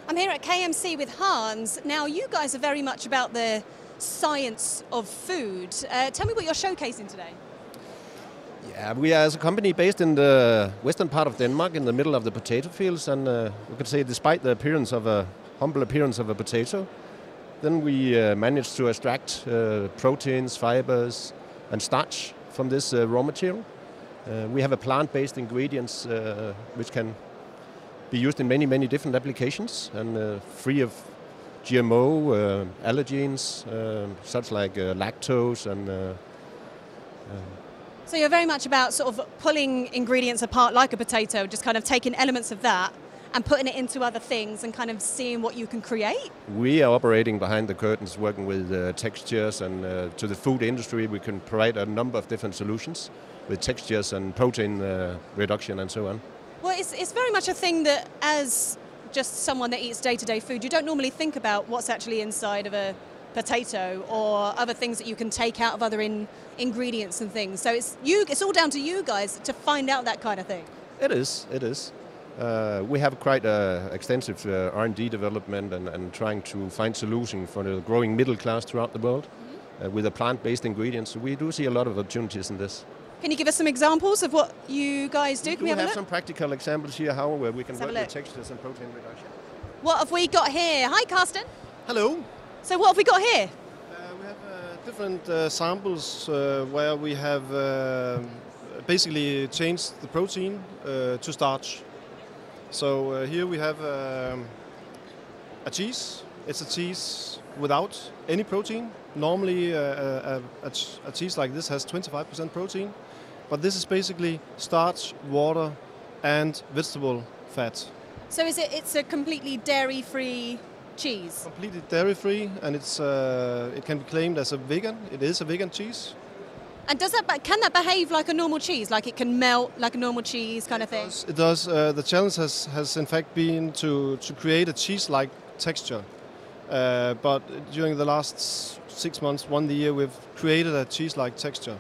I'm here at KMC with Hans. Now, you guys are very much about the science of food. Tell me what you're showcasing today. Yeah, we are as a company based in the western part of Denmark, in the middle of the potato fields, and you could say despite the humble appearance of a potato, then we managed to extract proteins, fibers, and starch from this raw material. We have a plant-based ingredients which can be used in many different applications and free of GMO allergens, such like lactose and. So you're very much about sort of pulling ingredients apart like a potato, just kind of taking elements of that and putting it into other things and kind of seeing what you can create? We are operating behind the curtains, working with textures, and to the food industry we can provide a number of different solutions with textures and protein reduction and so on. Well, it's very much a thing that, as just someone that eats day-to-day food, you don't normally think about what's actually inside of a potato or other things that you can take out of other ingredients and things. So it's all down to you guys to find out that kind of thing. It is. We have quite extensive R&D development and trying to find solutions for the growing middle class throughout the world with a plant-based ingredients. So we do see a lot of opportunities in this. Can you give us some examples of what you guys do? We have some practical examples here how we can work with textures and protein reduction. What have we got here? Hi, Carsten. Hello. So what have we got here? We have different samples where we have basically changed the protein to starch. So here we have a cheese. It's a cheese without any protein. Normally a cheese like this has 25% protein, but this is basically starch, water and vegetable fat. So it's a completely dairy-free cheese? Completely dairy-free, and it can be claimed as a vegan. It is a vegan cheese. And can that behave like a normal cheese? Like it can melt like a normal cheese kind of thing? It does. The challenge has in fact been to create a cheese-like texture. But during the last 6 months, 1 year, we've created a cheese-like texture.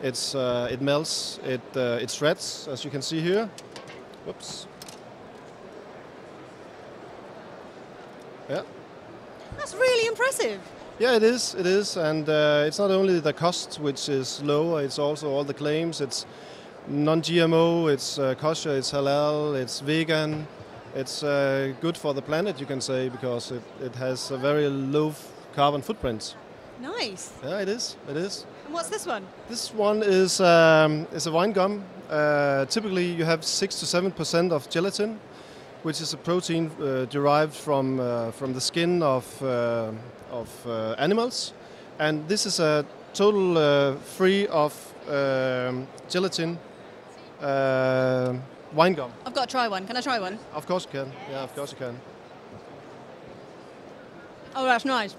It melts, it shreds, as you can see here. Whoops. Yeah. That's really impressive. Yeah, it is, and it's not only the cost which is lower, it's also all the claims. It's non-GMO, it's kosher, it's halal, it's vegan, it's good for the planet, you can say, because it has a very low carbon footprint. Nice. Yeah, it is. And what's this one? This one is a wine gum. Typically, you have 6 to 7% of gelatin, which is a protein derived from the skin of animals, and this is a total free of gelatin wine gum. I've got to try one. Can I try one? Of course you can. Yeah, of course you can. Oh, that's nice.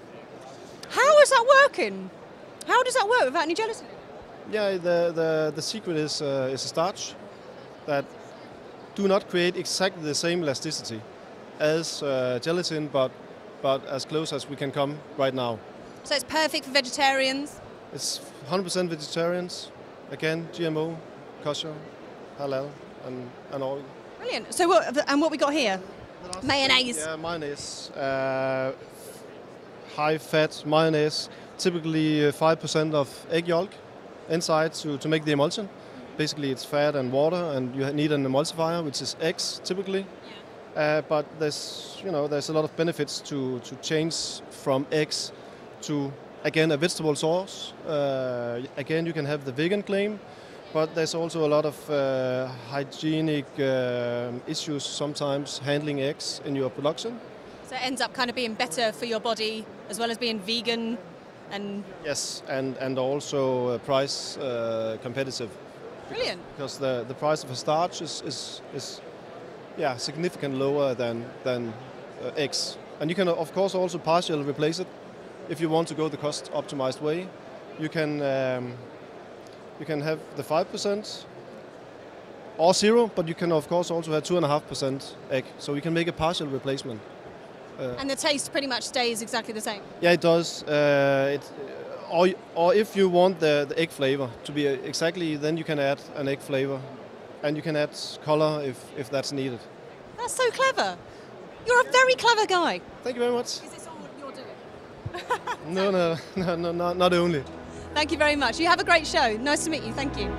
How is that working? How does that work without any gelatin? Yeah, the secret is a starch that do not create exactly the same elasticity as gelatin, but as close as we can come right now. So it's perfect for vegetarians? It's 100% vegetarians. Again, GMO, kosher, halal, and all. Brilliant. So what we got here? Mayonnaise. Yeah, mayonnaise. High-fat mayonnaise. Typically 5% of egg yolk inside to make the emulsion. Basically, it's fat and water, and you need an emulsifier, which is eggs typically. But there's a lot of benefits to change from eggs to, again, a vegetable source. Again, you can have the vegan claim, but there's also a lot of hygienic issues sometimes handling eggs in your production. So it ends up kind of being better for your body as well as being vegan and... Yes, and also price competitive. Brilliant. Because the price of a starch is significantly lower than eggs. And you can, of course, also partially replace it if you want to go the cost-optimized way. You can have the 5% or 0, but you can, of course, also have 2.5% egg. So you can make a partial replacement. And the taste pretty much stays exactly the same? Yeah, it does. Or if you want the egg flavor to be exactly, then you can add an egg flavor. And you can add color if that's needed. That's so clever. You're a very clever guy. Thank you very much. Is this all you're doing? No, not only. Thank you very much. You have a great show. Nice to meet you. Thank you.